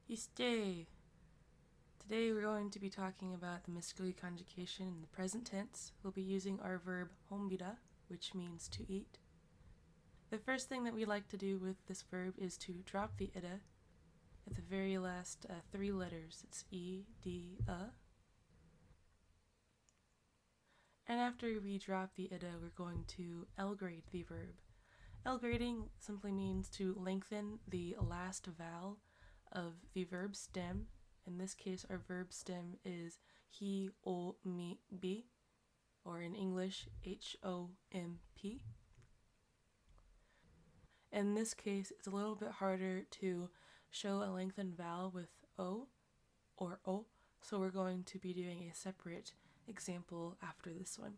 Iste! Today we're going to be talking about the Mvskoke conjugation in the present tense. We'll be using our verb Mvto, which means to eat. The first thing that we like to do with this verb is to drop the ida at the very last three letters. It's E, D, And after we drop the ida, we're going to L-grade the verb. L-grading simply means to lengthen the last vowel of the verb stem. In this case, our verb stem is he, o, me, be, or in English, H-O-M-P. In this case, it's a little bit harder to show a lengthened vowel with O or O, so we're going to be doing a separate example after this one.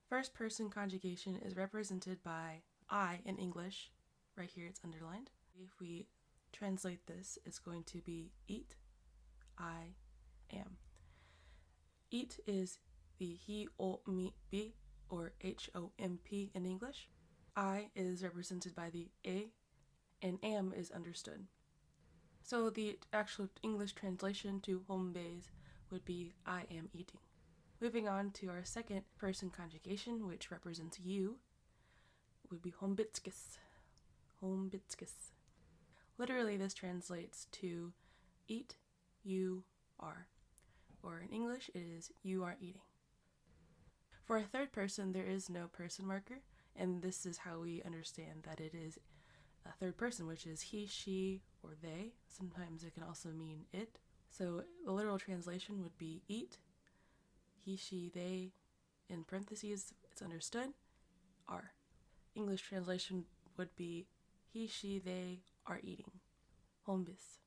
First person conjugation is represented by I in English. Right here it's underlined. If we translate this, it's going to be eat, I am. Eat is the he, o, me, be, or H-O-M-P in English. I is represented by the a, and am is understood. So the actual English translation to home base would be I am eating. Moving on to our second person conjugation, which represents you, would be Mvskoke. Mvskoke. Literally, this translates to eat, you are. Or in English, it is you are eating. For a third person, there is no person marker, and this is how we understand that it is a third person, which is he, she, or they. Sometimes it can also mean it. So the literal translation would be eat, he, she, they, in parentheses, it's understood, are. English translation would be he, she, they are eating. Hombis.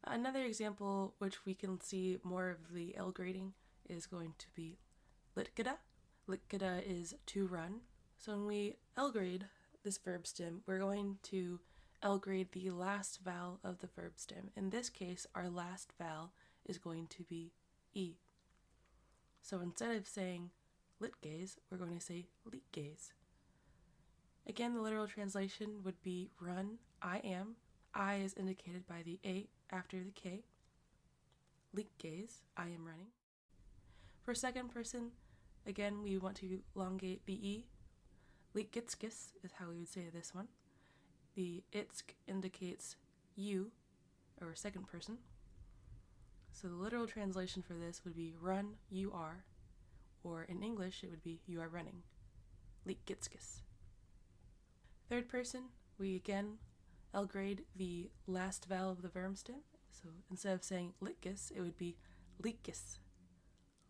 Another example which we can see more of the L grading is going to be litkada. Litkada is to run. So when we L grade this verb stem, we're going to L grade the last vowel of the verb stem. In this case, our last vowel is going to be E. So instead of saying litgaze, we're going to say litgaze. Again, the literal translation would be run, I am. I is indicated by the A after the K. Litgaze, I am running. For second person, again, we want to elongate the E. Litgitskis is how we would say this one. The itsk indicates you, or second person. So the literal translation for this would be run, you are, or in English it would be you are running. Litgitskis. Third person, we again L-grade the last vowel of the verb stem. So instead of saying litgis, it would be litkis.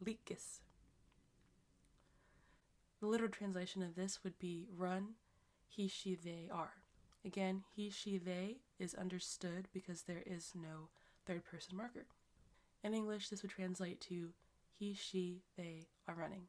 Litkis. The literal translation of this would be run, he, she, they are. Again, he, she, they is understood because there is no third person marker. In English, this would translate to he, she, they are running.